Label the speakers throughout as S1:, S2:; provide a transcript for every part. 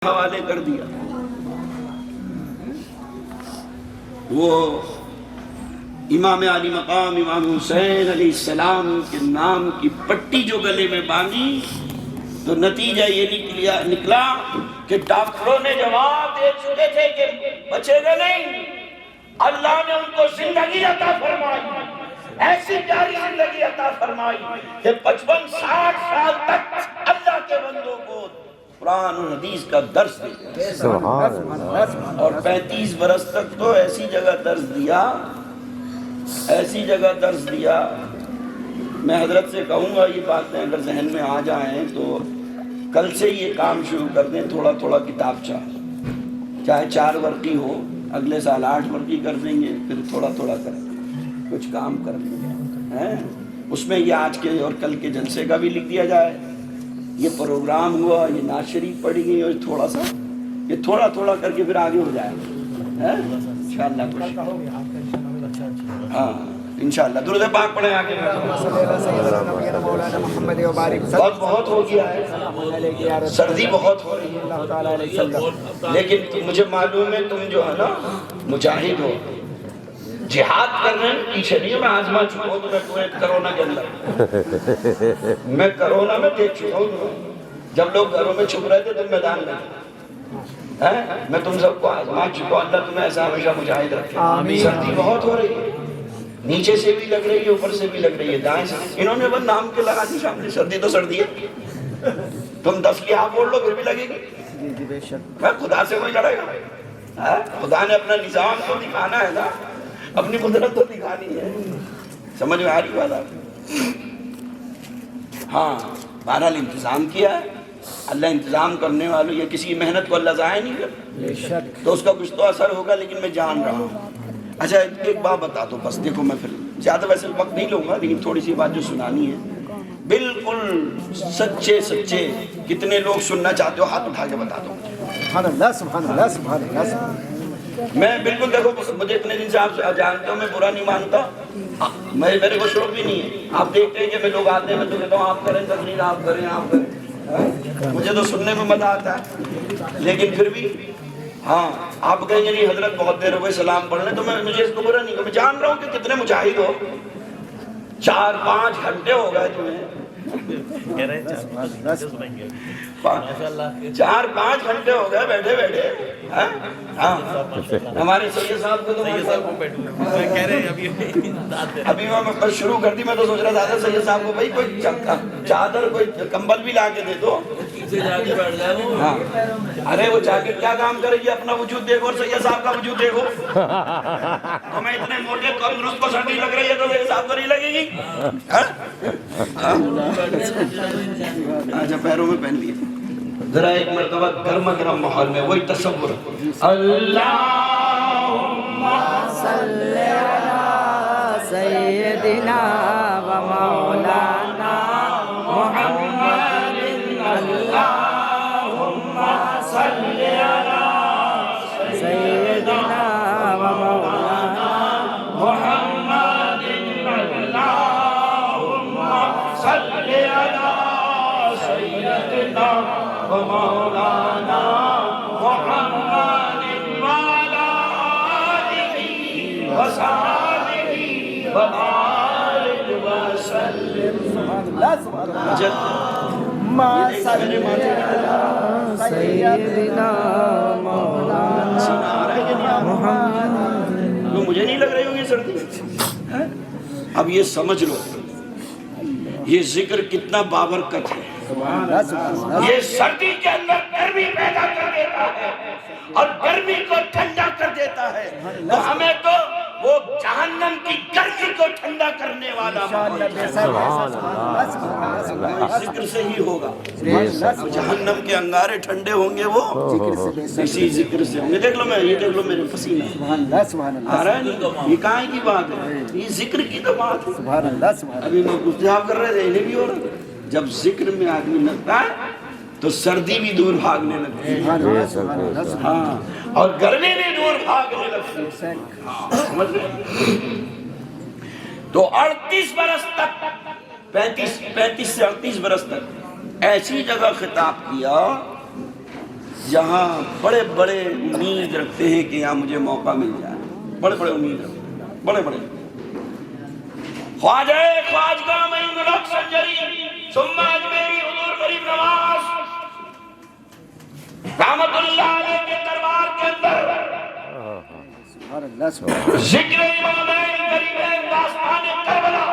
S1: حوالے کر دیا۔ وہ امام علی مقام امام حسین علیہ السلام کے نام کی پٹی جو گلے میں باندھی تو نتیجہ یہ نکلا کہ ڈاکٹروں نے جواب دے چکے تھے کہ بچے گا نہیں۔ اللہ نے ان کو زندگی عطا فرمائی، ایسی پیاری زندگی عطا فرمائی کہ 55-60 سال تک اللہ کے بندوں کو قرآن و حدیث کا درس دیا، اور 35 برس تک تو ایسی جگہ درس دیا، ایسی جگہ درس دیا۔ میں حضرت سے کہوں گا یہ باتیں اگر ذہن میں آ جائیں تو کل سے یہ کام شروع کر دیں، تھوڑا تھوڑا کتاب چاہے 4 ورقی ہو، اگلے سال 8 ورقی کر دیں گے، پھر تھوڑا تھوڑا کریں، کچھ کام کر دیں گے۔ اس میں یہ آج کے اور کل کے جلسے کا بھی لکھ دیا جائے، یہ پروگرام ہوا، یہ نعت شریف پڑھی گئی، اور تھوڑا سا یہ تھوڑا تھوڑا کر کے پھر آگے ہو جائے انشاءاللہ۔ ہاں انشاءاللہ درود پاک پڑھیں آگے۔ بہت ہو گیا ہے، سردی بہت ہو رہی ہے، لیکن مجھے معلوم ہے تم جو ہے نا مجاہد ہو، جہاد کر رہے ہیں، پیچھے نہیں ہوں۔ میں آزما چکا ہوں تمہیں کرونا کے اندر، میں کرونا میں دیکھ چکا ہوں جب لوگ گھروں میں چھپ رہے تھے تم میدان میں، میں تم سب کو آزما چکا ہوں۔ اللہ تمہیں ایسا ہمیشہ مجاہد رکھے۔ سردی بہت ہو رہی ہے، نیچے سے بھی لگ رہی ہے، اوپر سے بھی لگ رہی ہے، دائیں سے۔ انہوں نے بس نام کے لگا دی سامنے، سردی تو سردی ہے، تم 10 لحاظ بول لو پھر بھی لگے گی۔ میں خدا سے کوئی لڑے گا؟ خدا نے اپنا نظام تو دکھانا ہے نا، اپنی قدرت تو دکھانی ہے۔ سمجھ میں آ رہی بات آپ؟ ہاں بہرحال انتظام کیا ہے اللہ، انتظام کرنے والوں یہ کسی محنت کو اللہ ضائع نہیں کرتا، تو اس کا کچھ تو اثر ہوگا، لیکن میں جان رہا ہوں۔ اچھا ایک بات بتا دو بس، دیکھو میں پھر زیادہ ویسے وقت نہیں لوں گا، لیکن تھوڑی سی بات جو سنانی ہے، بالکل سچے سچے کتنے لوگ سننا چاہتے ہو ہاتھ اٹھا کے بتا دو۔
S2: سبحان اللہ سبحان اللہ سبحان اللہ۔
S1: میں بالکل دیکھو مجھے اتنے دن سے آپ جانتے ہو، میں برا نہیں مانتا، میرے کو شوق بھی نہیں ہے۔ آپ دیکھتے ہیں کہ میں لوگ آتے ہیں، میں تو کہتا ہوں آپ کریں تقریر، آپ کریں آپ کریں، مجھے تو سننے میں مزہ آتا ہے، لیکن پھر بھی ہاں آپ کہیں گے نہیں حضرت بہت دیر ہو گئی سلام پڑھنے، تو مجھے اس کو برا نہیں، میں جان رہا ہوں کہ کتنے مجاہد ہو، 4-5 گھنٹے ہو گئے تمہیں، 4-5 گھنٹے ہو گئے بیٹھے بیٹھے۔ ہمارے سید صاحب کو تو ابھی میں شروع کر دی، میں تو سوچ رہا تھا سید صاحب کو بھائی کوئی چادر کوئی کمبل بھی لا کے دے دو۔ ہاں ارے وہ جاکٹ کیا کام کرے گی، اپنا وجود دیکھو اور سید صاحب کا وجود دیکھو۔ تمہیں اتنے موٹے کم کو سردی لگ رہی ہے تو سید صاحب کو نہیں لگے گی؟ اچھا پیروں میں پہن لیے ذرا ایک مرتبہ گرما گرم ماحول میں وہی تصور، اللہم
S3: صلی علی سیدنا و مولانا محمد، اللہم صلی علی سیدنا و مولانا محمد، اللہم صلی علی سیدنا و مولانا محمد وعلی آلہ وصحبہ وبارک وسلم۔ سیدنا مولانا محمد۔
S1: مجھے نہیں لگ رہی ہوگی سردی؟ اب یہ سمجھ لو یہ ذکر کتنا بابرکت ہے، یہ سردی کے اندر گرمی پیدا کر دیتا ہے اور گرمی کو ٹھنڈا کر دیتا ہے، تو ہمیں تو وہ جہنم کی گرمی کو ٹھنڈا کرنے والا ذکر سے ہی ہوگا۔ جہنم کے انگارے ٹھنڈے ہوں گے وہ اسی ذکر سے ہوں گے۔ دیکھ لو میں یہ دیکھ لو میرے پسینہ آ رہا ہے، یہ کہاں کی بات ہے، یہ ذکر کی تو بات ہے۔ ابھی میں گفتگو کر رہے تھے، انہیں بھی ہو رہا، جب ذکر میں آدمی لگتا ہے تو سردی بھی دور بھاگنے لگتی ہے، ہاں اور گرمی بھی دور بھاگنے لگتی ہے۔ سمجھ گئے؟ تو 38 برس تک 35 سے 38 برس تک ایسی جگہ خطاب کیا جہاں بڑے بڑے امید رکھتے ہیں کہ یہاں مجھے موقع مل جائے، بڑے بڑے امید رکھتے ہیں، بڑے بڑے خواجہ خواجگاہ معین الحق سنجری ثم اجمیری حضور غریب نواز رحمت اللہ علیہ کے دربار کے اندر ذکر امامین کریمین داستان کربلا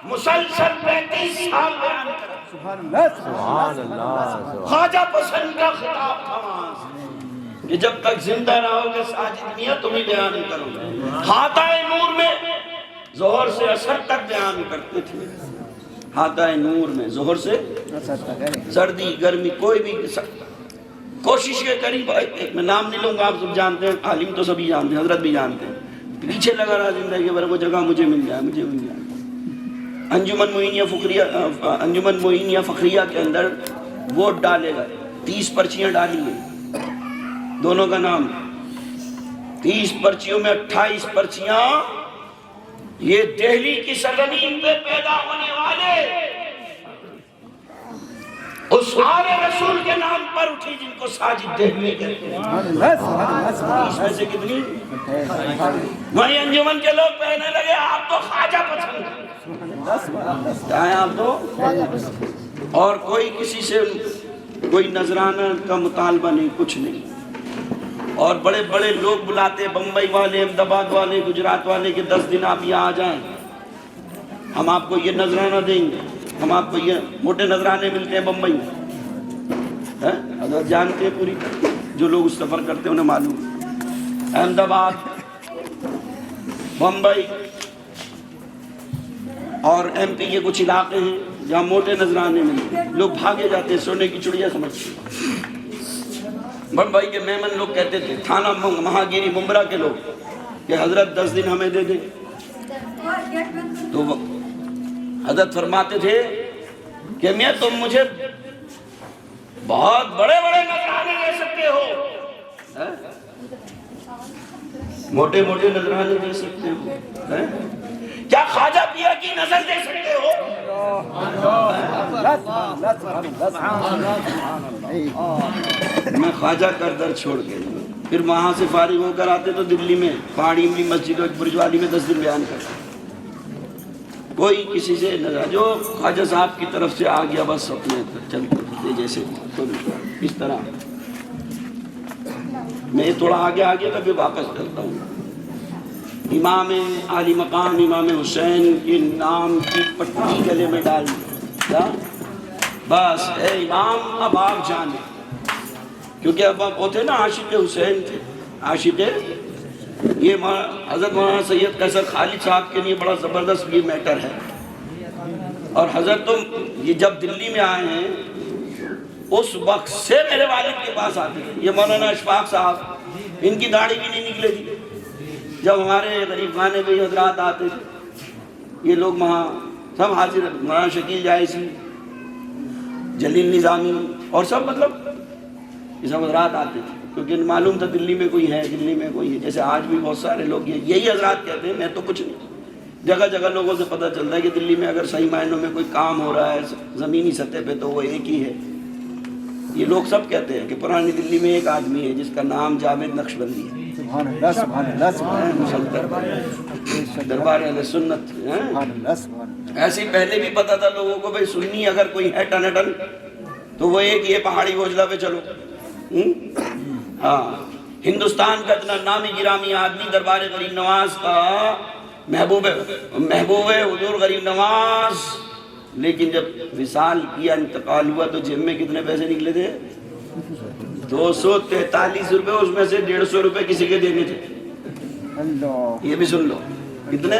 S1: مسلسل 35 سال بیان کرا۔
S2: سبحان اللہ
S1: خواجہ پسند کا خطاب تھا وہاں سے کہ جب تک زندہ رہو گے ساجد میاں تمہیں بیان کرو گے۔ ہاتھہ نور میں ظہر سے عصر تک بیان کرتے تھے، ہاتھہ نور میں ظہر سے سردی گرمی کوئی بھی کوشش کے قریب، ایک میں نام نہیں لوں گا، آپ سب جانتے ہیں، عالم تو سبھی جانتے ہیں، حضرت بھی جانتے ہیں، پیچھے لگا رہا زندگی بھر وہ جگہ مجھے مل جائے، مجھے مل جائے۔ انجمن معینیہ فخریہ کے اندر ووٹ ڈالے گئے، 30 پرچیاں ڈالی گئی، دونوں کا نام 30 پرچیوں میں 28 پرچیاں یہ دہلی کی سرزمین پہ پیدا ہونے والے اس آل رسول کے نام پر اٹھی جن کو ساجد دہلوی کہتے ہیں۔ اس میں سے کتنی وہی انجمن کے لوگ کہنے لگے آپ تو خواجہ پسند ہیں، آپ تو، اور کوئی کسی سے کوئی نذرانہ کا مطالبہ نہیں، کچھ نہیں، اور بڑے بڑے لوگ بلاتے، بمبئی والے، احمد آباد والے، گجرات والے کہ 10 دن آپ یہاں آ جائیں، ہم آپ کو یہ نذرانہ دیں گے، ہم آپ کو یہ موٹے نذرانے ملتے ہیں بمبئی میں، حضرت جانتے ہیں پوری، جو لوگ اس سفر کرتے ہیں انہیں معلوم، احمد آباد، بمبئی اور ایم پی کے کچھ علاقے ہیں جہاں موٹے نذرانے ملتے ہیں، لوگ بھاگے جاتے ہیں، سونے کی چڑیا سمجھتے ہیں۔ بمبئی کے میمن لوگ کہتے تھے، تھانہ مہاگیری ممبرا کے لوگ کہ حضرت 10 دن ہمیں دے دیں، تو حضرت فرماتے تھے کہ میاں تم مجھے بہت بڑے بڑے نذرانے دے سکتے ہو، موٹے موٹے نذرانے دے سکتے ہو، کیا خواجہ پیا کی نظر دے سکتے ہو؟ میں خواجہ کا در چھوڑ کے پھر وہاں سے فارغ ہو کر آتے تو دلی میں پہاڑی املی مسجد و برج والی میں 10 دن بیان کرتے، کوئی کسی سے نظر، جو خواجہ صاحب کی طرف سے آ گیا بس اپنے چلتے تھے جیسے اس طرح۔ میں تھوڑا آگے تو پھر واپس کرتا ہوں۔ امام عالی مقام امام حسین کے نام کی پٹی گلے میں ڈال دیا، بس اے امام اب آپ جانے، کیونکہ اب وہ تھے نا عاشق حسین تھے، عاشق، یہ حضرت مولانا سید قیصر خالد صاحب کے لیے بڑا زبردست یہ میٹر ہے، اور حضرت تو یہ جب دلی میں آئے ہیں اس وقت سے میرے والد کے پاس آتے ہیں، یہ مولانا اشفاق صاحب، ان کی داڑھی بھی نہیں نکلے گی، جب ہمارے غریب خانے پہ حضرات آتے تھے یہ لوگ وہاں سب حاضر، مولانا شکیل جائسی، جلیل نظامی اور سب، مطلب یہ سب حضرات آتے تھے، کیونکہ معلوم تھا دلی میں کوئی ہے، دلی میں کوئی ہے، جیسے آج بھی بہت سارے لوگ یہی حضرات کہتے ہیں، میں تو کچھ نہیں، جگہ جگہ لوگوں سے پتہ چلتا ہے کہ دلی میں اگر صحیح معنوں میں کوئی کام ہو رہا ہے زمینی سطح پہ تو وہ ایک ہی ہے، یہ لوگ سب کہتے ہیں کہ پرانی دلی میں ایک آدمی ہے جس کا نام جاوید نقشبندی ہے،
S2: سبحان اللہ سبحان اللہ سبحان اللہ،
S1: دربار اہل سنت،
S2: سبحان اللہ سبحان اللہ۔
S1: ایسے ہی پہلے بھی پتا تھا لوگوں کو بھئی سنی اگر کوئی ہے ٹن تو وہ ایک یہ پہاڑی گوجلا پہ چلو، ہاں، ہندوستان کا اتنا نامی گرامی آدمی دربار غریب نواز کا محبوب حضور غریب نواز، لیکن جب وصال کیا، انتقال ہوا تو جیب میں کتنے پیسے نکلے تھے؟ 243 روپے، اس میں سے 150 روپے کسی کے دینے تھے،
S2: اللہ
S1: یہ بھی سن لو کتنے،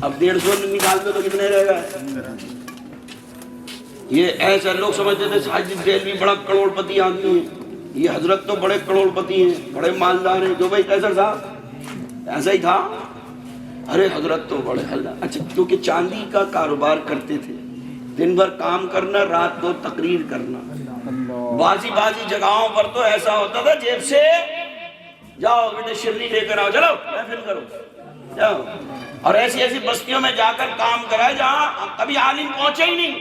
S1: اب 150 نکال دو تو کتنے رہے گا؟ یہ ایسا لوگ سمجھتے تھے ساجد دہلوی بڑا کروڑ پتی آدمی ہے، یہ حضرت تو بڑے کروڑ پتی ہیں، بڑے مالدار ہیں، جو بھائی قیصر صاحب ایسا ہی تھا، ارے حضرت تو بڑے حضرت، اچھا کیونکہ چاندی کا کاروبار کرتے تھے، دن بھر کام کرنا، رات کو تقریر کرنا، بعضی جگہوں پر تو ایسا ہوتا تھا جیب سے جاؤ بیٹے شرنی لے کر آؤ، چلو محفل کرو جاؤ، اور ایسی بستیوں میں جا کر کام کرائے جہاں کبھی عالم پہنچے ہی نہیں،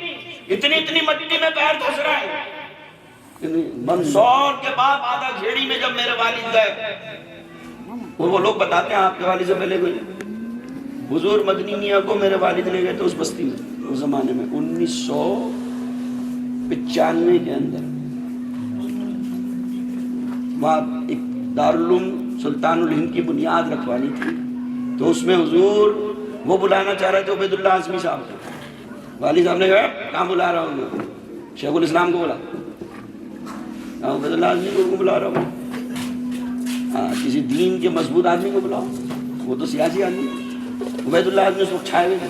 S1: اتنی مٹی میں پیر دھس رہے ہیں، منصور کے بعد آدھا گھیڑی میں جب میرے والد گئے، وہ لوگ بتاتے ہیں آپ کے والد سے پہلے کوئی حضور مدنی میاں کو میرے والد لے گئے تھے اس بستی میں، اس زمانے میں 1995 کے اندر، وہاں ایک دارالعلوم سلطان الہند کی بنیاد رکھوانی تھی، تو اس میں حضور وہ بلانا چاہ رہے تھے عبید اللہ اعظمی صاحب کو، والد صاحب نے کہا کہاں بلا رہا ہوں میں، شیخ الاسلام کو بلا، عبید اللہ اعظمی کو بلا رہا ہوں، ہاں کسی دین کے مضبوط آدمی کو بلاؤ، وہ تو سیاسی آدمی، عبید اللہ اعظمی اس وقت چھائے ہوئے تھے،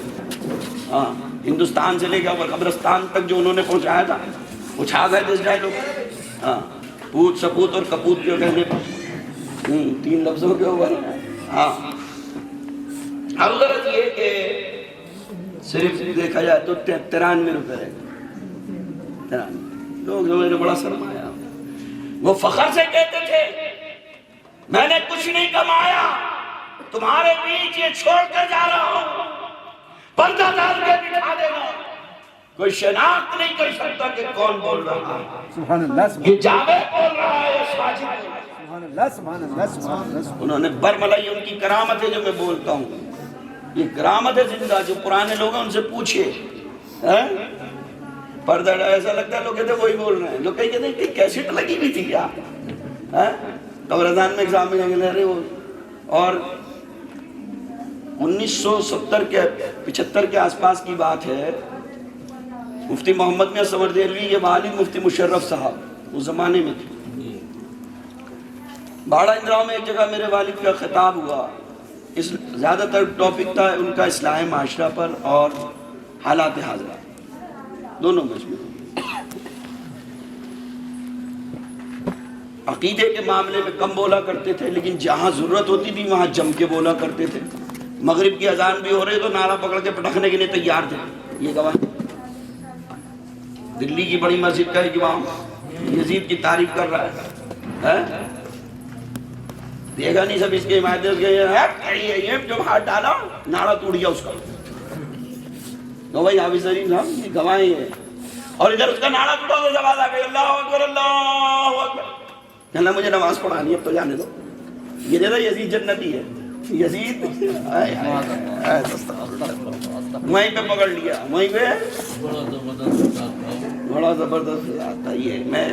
S1: ہاں ہندوستان سے لے کے قبرستان تک جو انہوں نے پہنچایا تھا وہ چھا گئے تھے اس ڈائلاگ، ہاں پوت سپوت اور کپوت کے کہنے پر، 3 لفظوں کے اوپر، ہاں حضرت یہ کہ صرف دیکھا جائے تو 93 روپے رہے، 93 لوگ جو میرے بڑا سرمایا، وہ فخر سے کہتے تھے میں نے کچھ نہیں کمایا، تمہارے بیچ یہ چھوڑ کر جا رہا ہوں، پردہ ڈال کے بٹھا دینا، کوئی شناخت نہیں کر سکتا کہ کون بول رہا ہے،
S2: سبحان اللہ
S1: یہ جاوید بول رہا ہے یا ساجد بول رہا ہے۔
S2: سبحان اللہ سبحان اللہ سبحان اللہ۔
S1: انہوں نے برملائی، ان کی کرامت ہے جو میں بولتا ہوں، یہ کرامت ہے زندہ، جو پرانے لوگ ہیں ان سے پوچھئے، پردہ ایسا لگتا ہے لوگ کہتے ہیں وہی بول رہے ہیں، لوگ کہتے ہیں کہ کیسٹ لگی بھی تھی کیا، قبرستان میں ایگزام میں لے رہے ہو، اور 1970 کے 75 کے آس پاس کی بات ہے، مفتی محمد میاں سمر دہلوی کے والد مفتی مشرف صاحب اس زمانے میں تھے، باڑہ اندراؤ میں ایک جگہ میرے والد کا خطاب ہوا، زیادہ تر ٹاپک تھا ان کا اصلاح معاشرہ پر اور حالات حاضرہ، دونوں مجموعے، عقیدے کے معاملے میں کم بولا کرتے تھے، لیکن جہاں ضرورت ہوتی تھی وہاں جم کے بولا کرتے تھے، مغرب کی اذان بھی ہو رہی تو نعرہ پکڑ کے پٹکنے کے لیے تیار تھے، یہ گواہ، دلی کی بڑی مسجد کا ایک امام یزید کی تعریف کر رہا ہے، دیکھا نہیں سب اس کے حمایتیں یہ جو ہاتھ ڈالا نعرہ ٹوٹ گیا اس کا، تو بھائی حافظ سلیم صاحب یہ گواہیں ہیں، اور ادھر اس کا نعرہ ٹوٹا تو جواز آ گئی اللہ اکبر اللہ اکبر، کہنا مجھے نماز پڑھانی اب تو جانے دو، یہ دیکھا یزید جنتی ہے، یزید وہیں پہ پکڑ لیا، وہیں پہ بڑا زبردست آتا یہ، میں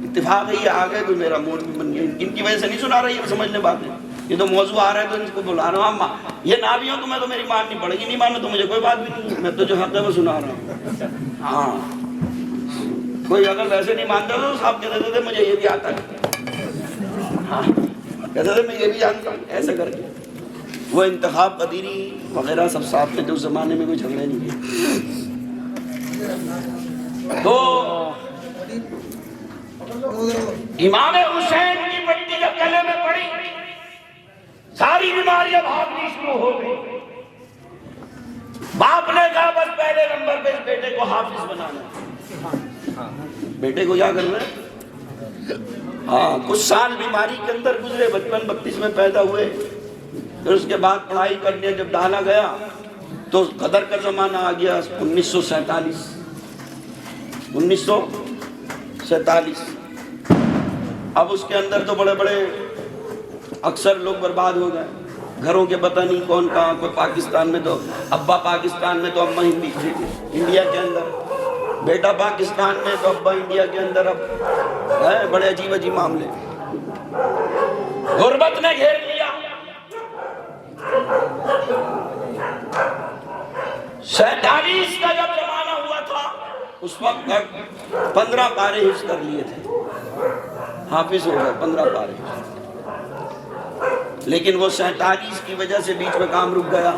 S1: اتفاق ہے یہ آگے تو میرا موڈ بھی بن گیا، ان کی وجہ سے نہیں سنا رہا یہ سمجھنے باتیں، یہ تو موضوع آ رہا ہے تو ان کو بلا رہا ہوں، یہ نہ بھی ہوں تو میں تو میری ماننی پڑے گی، نہیں ماننا تو مجھے کوئی بات بھی نہیں، میں تو جو حق ہے وہ سنا رہا ہوں، ہاں کوئی اگر ویسے نہیں مانتا تو صاحب کہتے تھے مجھے یہ بھی آتا ہے، ہاں کہتے تھے میں یہ بھی جانتا ہوں، ایسے کر کے وہ انتخاب قدیری وغیرہ سب صاحب تھے، اس زمانے میں کوئی جھگڑے نہیں کیے، تو امام حسین کی پٹی جب گلے میں پڑی ساری بیماریاں بھاگنی شروع ہو گئی، باپ نے کہا بس پہلے نمبر پہ اس بیٹے کو حافظ بنانا، بیٹے کو کیا کرنا ہے، ہاں کچھ سال بیماری کے اندر گزرے، بچپن 32 میں پیدا ہوئے، پھر اس کے بعد پڑھائی کرنے جب ڈالا گیا تو قدر کا زمانہ آ گیا 1947، اب اس کے اندر تو بڑے بڑے اکثر لوگ برباد ہو گئے، گھروں کے پتہ نہیں کون کہاں، کوئی پاکستان میں تو ابا پاکستان میں تو اماں انڈیا کے اندر، بیٹا پاکستان میں تو ابا انڈیا کے اندر، اب ہے بڑے عجیب عجیب معاملے، غربت نے گھیر لیا، 47 کا جب زمانہ ہوا تھا اس وقت تک 15 پارے حفظ کر لیے تھے، حافظ ہو گئے 15 پارے، لیکن وہ 47 کی وجہ سے بیچ میں کام رک گیا،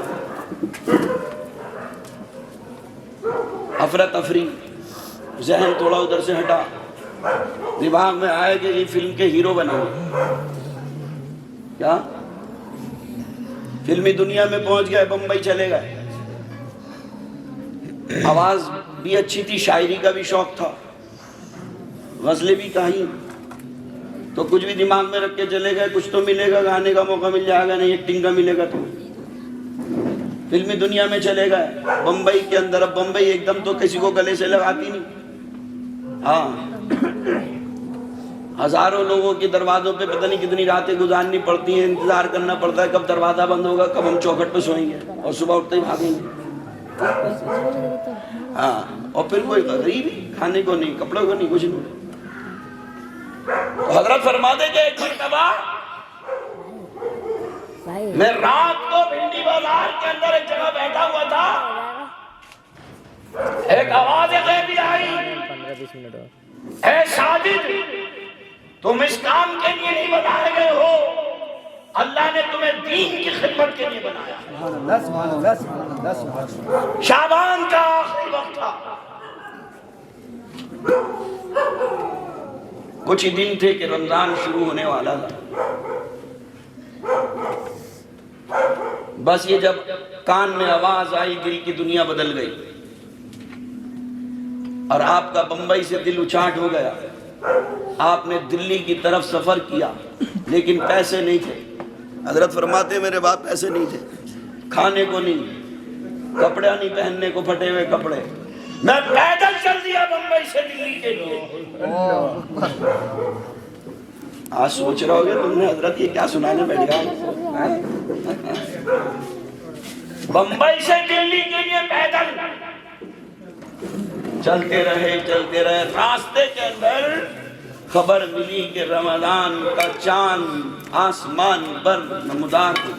S1: افراتفری، ذہن تھوڑا ادھر سے ہٹا، دماغ میں آئے کہ یہ فلم کے ہیرو بنے، کیا فلمی دنیا میں پہنچ گئے، بمبئی چلے گئے، آواز بھی اچھی تھی، شاعری کا بھی شوق تھا، غزلیں بھی کہیں، تو کچھ بھی دماغ میں رکھ کے چلے گئے، کچھ تو ملے گا، گانے کا موقع مل جائے گا، نہیں ایکٹنگ کا ملے گا، تو فلمی دنیا میں چلے گئے، بمبئی کے اندر، اب بمبئی ایک دم تو کسی کو گلے سے لگاتی نہیں، ہاں ہزاروں لوگوں کے دروازوں پہ پتہ نہیں کتنی راتیں گزارنی پڑتی ہیں، انتظار کرنا پڑتا ہے کب دروازہ بند ہوگا، کب ہم چوکھٹ پہ سوئیں گے اور صبح اٹھتے ہی بھاگیں گے۔ ہاں، اور پھر کوئی غریب ہی، کھانے کو نہیں، کپڑوں کو نہیں، کچھ نہیں۔ تو حضرت فرماتے کہ ایک مرتبہ میں رات کو بھنڈی بازار کے اندر ایک جگہ بیٹھا ہوا تھا، ایک آواز غیبی آئی، اے ساجد، تم اس کام کے لیے نہیں بنائے گئے ہو، اللہ نے تمہیں دین کی خدمت کے لیے بنایا۔
S2: سبحان اللہ سبحان اللہ سبحان اللہ سبحان اللہ۔
S1: شعبان کا آخری وقت تھا، کچھ ہی دن تھے کہ رمضان شروع ہونے والا تھا۔ بس یہ جب کان میں آواز آئی، دل کی دنیا بدل گئی، اور آپ کا بمبئی سے دل اچاٹ ہو گیا۔ آپ نے دلی کی طرف سفر کیا، لیکن پیسے نہیں تھے۔ حضرت فرماتے میرے باپ پیسے نہیں تھے، کھانے کو نہیں، کپڑے نہیں پہننے کو، پھٹے ہوئے کپڑے۔ میں پیدل چل دیا بمبئی سے دلی کے لیے۔ آج سوچ رہا ہوگا تم نے حضرت یہ کیا سنانے بیٹھ گیا۔ بمبئی سے دلی کے لیے پیدل چلتے رہے، راستے کے اندر خبر ملی کہ رمضان کا چاند آسمان پر نمودار ہو،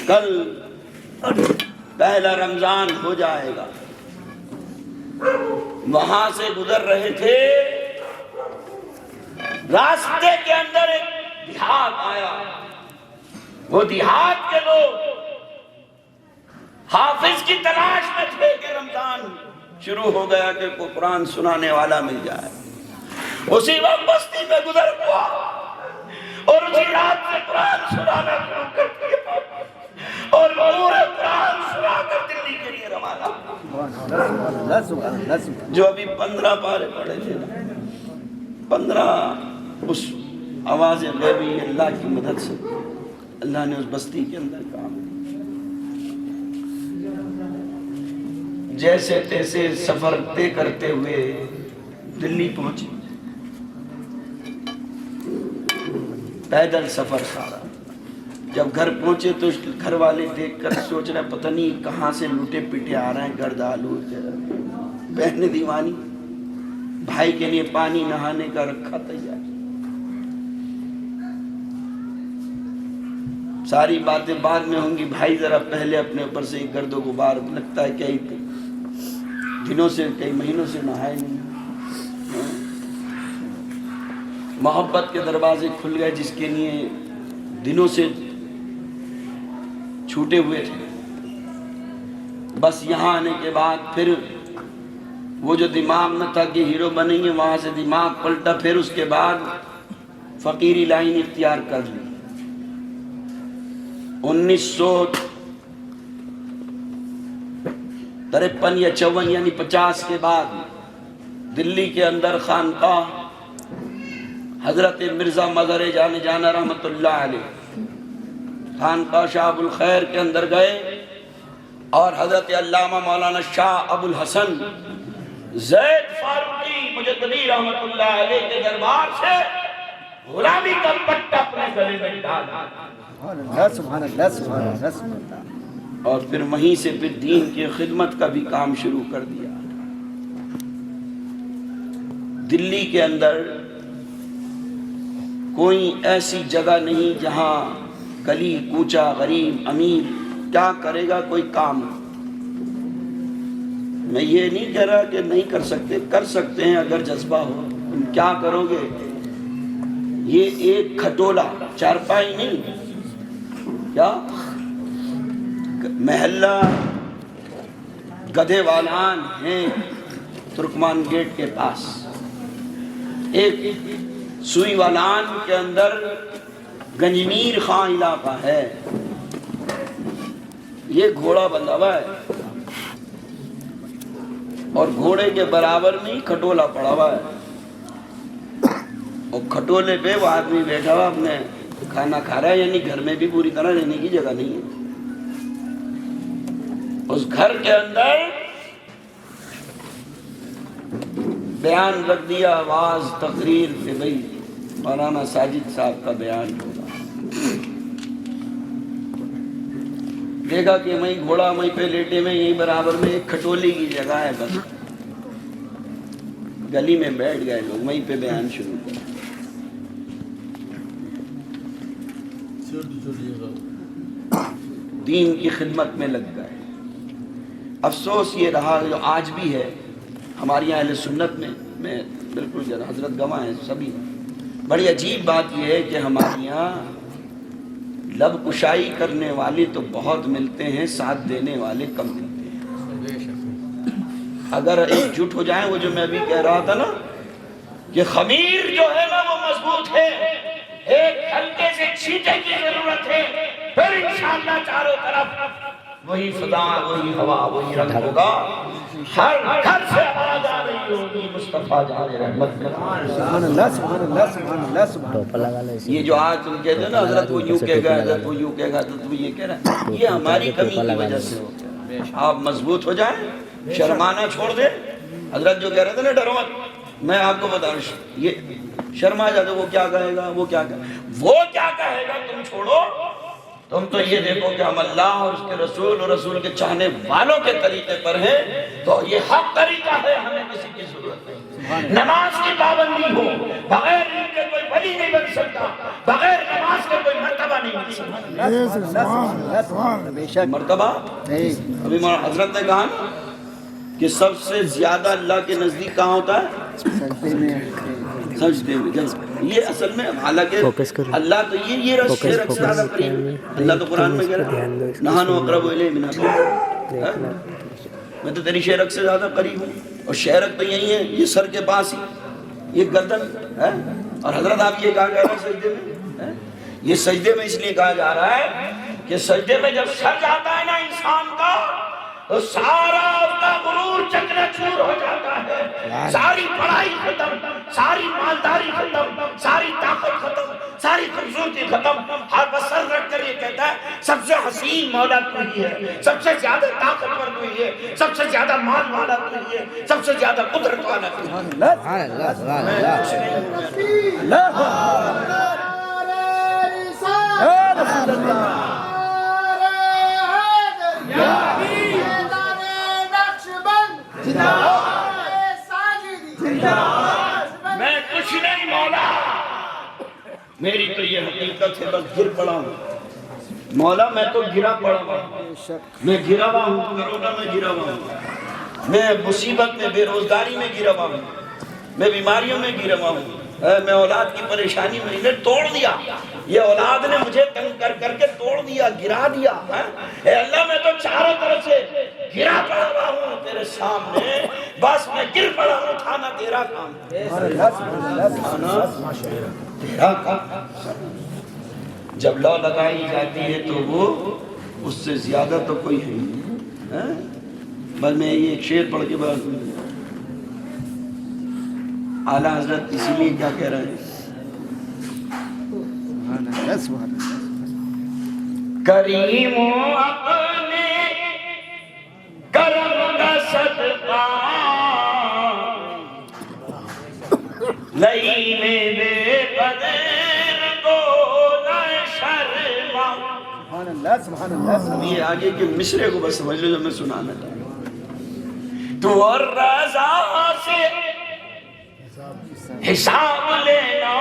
S1: کل پہلا رمضان ہو جائے گا۔ وہاں سے گزر رہے تھے، راستے کے اندر ایک دیہات آیا، وہ دیہات کے لوگ حافظ کی تلاش میں تھے کہ رمضان شروع ہو گیا کہ کوئی قرآن سنانے والا مل جائے۔ اسی وقت بستی میں گزر ہوا اور اسی رات سے قرآن سنانا شروع کر دیا، اور پورے قرآن سنا کر دلی کے لیے روانہ۔ جو ابھی 15 پارے پڑھے تھے نا، 15 اس آواز غیبی اللہ کی مدد سے اللہ نے اس بستی کے اندر کام کیا۔ جیسے تیسے سفر طے کرتے ہوئے دلی پہنچے، پیدل سفر سارا۔ جب گھر پہنچے تو گھر والے دیکھ کر سوچ رہے پتہ نہیں کہاں سے لوٹے پیٹے آ رہے ہیں، گرد آلود۔ بہن دیوانی، بھائی کے لیے پانی نہانے کا رکھا تیار، ساری باتیں بعد میں ہوں گی، بھائی ذرا پہلے اپنے اوپر سے گرد و غبار، لگتا ہے کئی دنوں سے، کئی مہینوں سے نہائے نہیں۔ محبت کے دروازے کھل گئے جس کے لیے دنوں سے چھوٹے ہوئے تھے۔ بس یہاں آنے کے بعد پھر وہ جو دماغ میں تھا کہ ہیرو بنیں گے، وہاں سے دماغ پلٹا، پھر اس کے بعد فقیری لائن اختیار کر لی۔ 1953 یا 54 یعنی 50 کے بعد دلی کے اندر خانقاہ حضرت مرزا مظہر جان جانا رحمت اللہ علیہ، خانقاہ شاہ ابو الخیر کے اندر گئے، اور حضرت علامہ مولانا شاہ ابو الحسن زید فاروقی مجددی رحمت اللہ علیہ کے دربار سے غلامی کا پٹا اپنے گلے میں ڈالا،
S2: سبحان اللہ سبحان اللہ سبحان اللہ،
S1: اور پھر وہیں سے پھر دین کی خدمت کا بھی کام شروع کر دیا۔ دلی کے اندر کوئی ایسی جگہ نہیں جہاں گلی کوچا غریب امیر کیا کرے گا کوئی کام۔ میں یہ نہیں کہہ رہا کہ نہیں کر سکتے، کر سکتے ہیں اگر جذبہ ہو۔ تم کیا کرو گے؟ یہ ایک کھٹولا، چارپائی نہیں، کیا محلہ گدھے والان ہیں ترکمان گیٹ کے پاس، ایک سوئی والان کے اندر گنجمیر خان علاقہ ہے، یہ گھوڑا بندھا ہوا ہے، اور گھوڑے کے برابر میں کھٹولا پڑا ہوا ہے، اور کھٹولے پہ وہ آدمی بیٹھا ہوا اپنے کھانا کھا رہا ہے، یعنی گھر میں بھی پوری طرح رہنے کی جگہ نہیں ہے۔ اس گھر کے اندر بیان رکھ دیا، آواز تقریر پہ بھئی مولانا ساجد صاحب کا بیان ہوگا. دیکھا کہ میں گھوڑا میں پہ لیٹے میں یہیں برابر میں ایک کھٹولی کی جگہ ہے، بس گلی میں بیٹھ گئے لوگ، وہیں پہ بیان شروع کیا. دین کی خدمت میں لگ گئے. افسوس یہ رہا جو آج بھی ہے ہماری یہاں اہل سنت میں بالکل جناب حضرت گواہ ہیں سبھی. بڑی عجیب بات یہ ہے کہ ہمارے یہاں لب کشائی کرنے والے تو بہت ملتے ہیں، ساتھ دینے والے کم ملتے ہیں. اگر ایک جٹ ہو جائیں، وہ جو میں ابھی کہہ رہا تھا نا کہ خمیر جو ہے نا وہ مضبوط ہے، ایک ہلکے سے چھینٹے کی ضرورت ہے، پھر انشاءاللہ چاروں طرف وہی فضا، وہی ہوا، وہی رنگ ہوگا. ہر گھر سے آواز آ رہی ہوگی مصطفیٰ جان رحمت.
S2: سبحان اللہ سبحان اللہ سبحان اللہ سبحان اللہ.
S1: یہ جو آج تم کہتے ہیں نا حضرت وہ یوں کہے گا، حضرت وہ یوں کہے گا، حضرت وہ یہ کہہ رہا ہے، یہ ہماری کمی کی وجہ سے ہوتا ہے. آپ مضبوط ہو جائیں، شرمانا چھوڑ دیں. حضرت جو کہہ رہے تھے نا ڈرو مت، میں آپ کو بتا رہا ہوں، یہ شرما جاتے وہ کیا کہے گا، وہ کیا کہے گا، تم چھوڑو. تم تو یہ دیکھو کہ ہم اللہ اور اس کے رسول اور رسول کے چاہنے والوں کے طریقے پر ہیں، تو یہ حق طریقہ ہے، ہمیں کسی کی ضرورت نہیں. نماز کی پابندی ہو، بغیر ان کے کوئی ولی نہیں بن سکتا، بغیر نماز کے کوئی مرتبہ نہیں بن سکتا. مرتبہ ابھی حضرت نے کہا کہ سب سے زیادہ اللہ کے نزدیک کہاں ہوتا ہے؟ سجدے میں. یہ اصل میں حالانکہ اللہ تو یہ رس سے زیادہ قریب. اللہ تو قرآن میں کہہ رہا ہے نحن اقرب الیہ من حبل الورید، میں تو تیری شہرک سے زیادہ قریب ہوں. اور شہرک تو یہی ہے، یہ سر کے پاس ہی، یہ گردن ہے. اور حضرت آپ یہ کہا جا رہا ہے سجدے میں، یہ سجدے میں اس لیے کہا جا رہا ہے کہ سجدے میں جب سر جاتا ہے نا انسان کا تو سارا اس کا غرور چکنا-چور ہو جاتا ہے. ساری پڑھائی ختم، ساری مالداری ختم، ساری طاقت ختم، ساری خوبصورتی ختم. ہر بسر رکھ کر یہ کہتا ہے سب سے حسین مولا تو ہی ہے، سب سے زیادہ طاقتور تو ہی ہے، سب سے زیادہ مال والا تو ہی ہے، سب سے زیادہ قدرت والا تو ہی میں کچھ نہیں مولا، میری تو یہ حقیقت ہے، بس گر پڑا ہوں مولا. میں تو گرا پڑا ہوں، میں گرا ہوا ہوں، کرونا میں گرا ہوا ہوں، میں مصیبت میں، بے روزگاری میں گرا ہوا ہوں، میں بیماریوں میں گرا ہوا ہوں، میں اولاد کی پریشانی میں انہیں توڑ دیا. یہ اولاد نے مجھے تنگ کر کر کے توڑ دیا، گرا دیا. اے اللہ میں تو چاروں طرف سے گرا پڑا ہوا ہوں تیرے سامنے، بس میں گر پڑا ہوں. کھانا تیرا کام، کھانا تیرا کام. جب لو لگائی جاتی ہے تو وہ اس سے زیادہ تو کوئی ہے نہیں. بس میں یہ ایک شعر پڑھ کے بات اعلیٰ حضرت اسی لیے کیا کہہ رہے ہیں، کریم اپنے کرم کا صدقہ لئی میں بے قدر کو نہ شرما.
S2: سبحان اللہ.
S1: یہ آگے کے مصرے کو بس سمجھ لو جو میں سنانا چاہتا ہوں. تو اور رضا سے حساب لینا،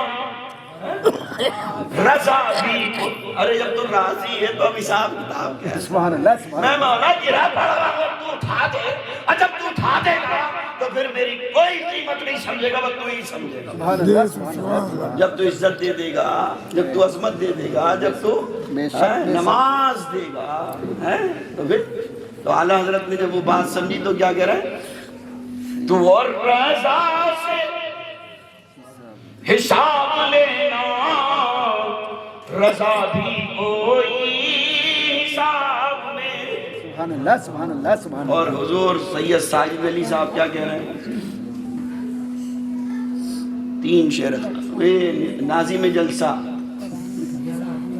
S1: رضا بھی، ارے جب تو راضی ہے تو اب حساب کتاب کیا ہے؟
S2: سبحان اللہ.
S1: میں مولا گرا پڑا ہوں، تو اٹھا دے. اور جب تو اٹھا دے گا تو پھر میری کوئی قیمت نہیں سمجھے گا، بس تو ہی سمجھے گا.
S2: سبحان اللہ.
S1: جب تو عزت دے دے گا، جب تو عظمت دے دے گا، جب تو نماز دے گا، تو پھر تو اعلیٰ حضرت نے جب وہ بات سمجھی تو کیا کہہ رہا ہے، تو اور رضا سے حساب لینا، رضا بھی کوئی حساب میں.
S2: سبحان اللہ سبحان اللہ سبحان اللہ.
S1: اور حضور سید ساجد علی صاحب کیا کہہ رہے ہیں، 3 شعر ناظم جلسہ،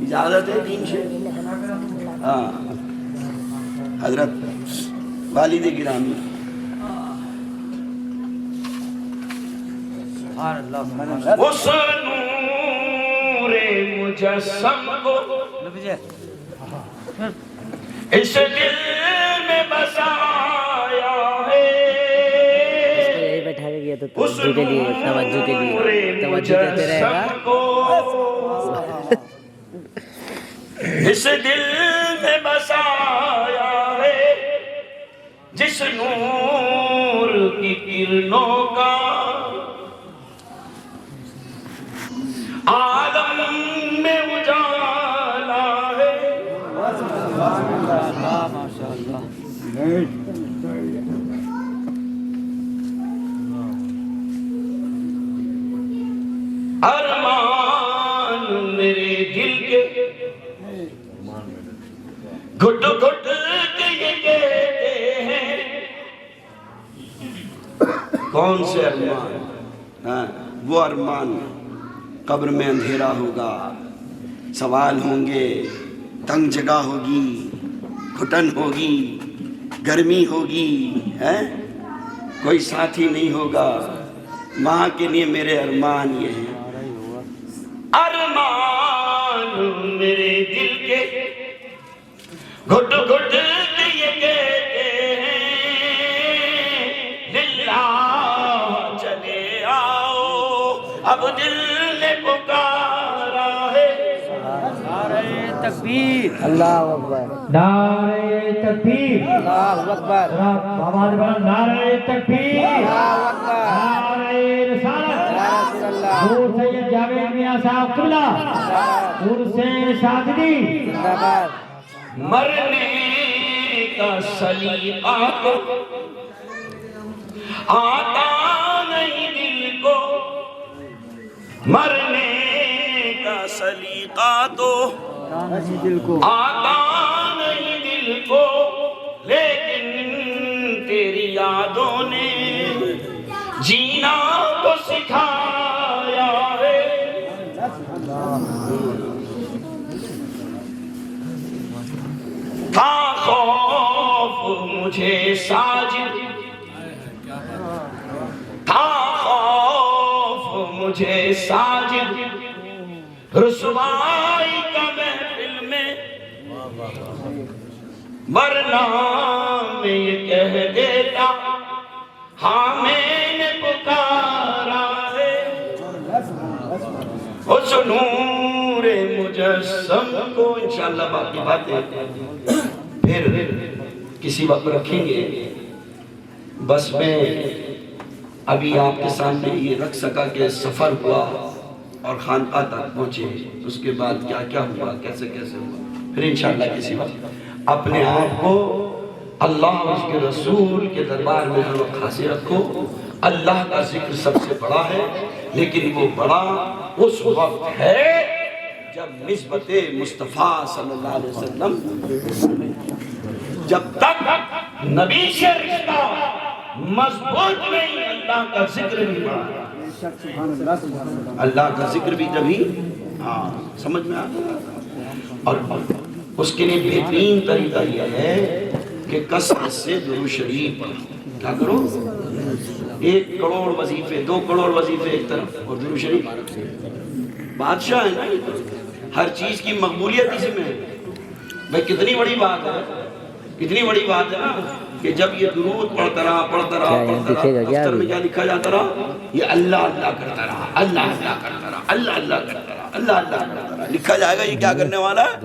S1: اجازت ہے 3 شعر. ہاں حضرت والد گرامی اس نور مجسم کو اس دل میں بسایا ہے،
S4: بیٹھا کے گیا تو توجہ کے لیے توجہ دیتے رہے گا۔
S1: اس دل میں بسایا ہے جس نور کی کرنوں کا عالم میں اجالا ہے۔ ارمان میرے دل کے گھٹ گھٹ کے یہ کہتے ہیں، کون سے ارمان؟ وہ ارمان قبر میں اندھیرا ہوگا، سوال ہوں گے، تنگ جگہ ہوگی، گھٹن ہوگی، گرمی ہوگی، کوئی ساتھی نہیں ہوگا، وہاں کے لیے میرے ارمان یہ ہیں۔ ارمان میرے دل کے گھٹ گھٹ کے یہ کہتے ہیں، للہ چلے آؤ اب دل نے پکارا ہے۔
S4: تکبیر، اللہ اکبر،
S3: نعرہ تکبیر،
S4: اللہ اکبر،
S3: آواز بلند، نعرہ تکبیر،
S4: اللہ اکبر،
S3: نعرہ رسالت،
S4: رسول اللہ،
S3: نور سید جاوید میاں صاحب قبلہ، نور سے شاہدی،
S4: زندہ باد۔
S1: مرنے کا سلیقہ تو آتا نہیں دل کو، مرنے کا سلیقہ تو آتا نہیں دل کو، لیکن تیری یادوں نے جینا تو سکھایا ہے۔ تھا خوف مجھے ساجد، تھا خوف مجھے ساجد رسوائی کا محفل میں، ورنہ میں یہ کہہ دیتا ہاں میں نے پکارا ہے۔ اس نور مجسم کو انشاءاللہ باقی باتیں پھر کسی وقت رکھیں گے، بس میں ابھی آپ کے سامنے یہ رکھ سکا کہ سفر ہوا اور خانقاہ تک پہنچے، اس کے بعد کیا کیا ہوا، کیسے کیسے ہوا، پھر انشاءاللہ کسی وقت اپنے آپ کو اللہ اور اس کے رسول کے دربار میں ہر وقت حاضر رکھو۔ اللہ کا ذکر سب سے بڑا ہے، لیکن وہ بڑا اس وقت ہے جب نسبت مصطفیٰ صلی اللہ علیہ وسلم، جب تک نبی سے رشتہ مضبوط نہیں، اللہ کا ذکر نہیں بڑا، اللہ کا ذکر بھی جبھی سمجھ میں آتا ہے۔ اور اس کے لیے بہترین طریقہ یہ ہے کہ کثرت سے درود شریف پڑھو۔ کیا کرو؟ 1 کروڑ وظیفے، 2 کروڑ وظیفے ایک طرف، اور درود شریف بادشاہ ہے نا، ہر چیز کی مقبولیت اسی میں ہے۔ بھائی کتنی بڑی بات ہے، کتنی بڑی بات ہے نا کہ جب یہ درود پڑھتا رہا دفتر میں کیا لکھا جاتا رہا، یہ اللہ اللہ کرتا رہا، اللہ اللہ کرتا رہا، اللہ اللہ کرتا رہا، اللہ اللہ کرتا رہا، لکھا جائے گا یہ کیا کرنے والا ہے؟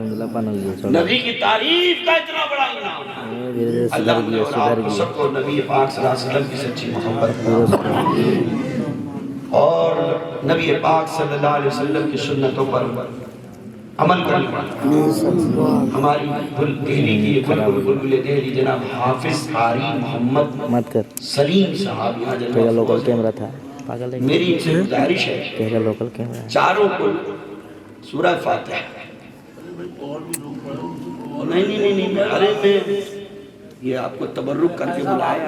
S1: نبی کی تعریف کا اتنا بڑا انعام۔ اللہ مجھے اور آپ کو سب کو نبی پاک صلی اللہ علیہ وسلم کی سچی محبت اور نبی پاک صلی اللہ علیہ وسلم کی سنتوں پر عمل کرنے والا ہماری دہلی کی بلبل دہلی جناب حافظ قاری محمد سلیم صاحب یہاں جناب
S4: لوکل کیمرہ تھا،
S1: میری ان سے گزارش ہے
S4: لوکل کیمرہ
S1: چاروں کو سورہ فاتحہ نہیں ارے میں یہ آپ کو تبرک کر کے بلایا،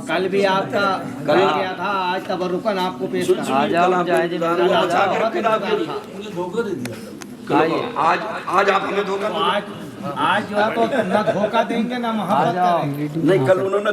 S2: کل بھی آپ کا کل کیا تھا، آج تبرکن آپ کو پیش کرا۔
S1: آج آپ ہمیں دھوکہ
S2: آج جو ہے تو نہ دھوکہ دیں گے نہ محبت کریں گے۔
S1: نہیں، کل انہوں نے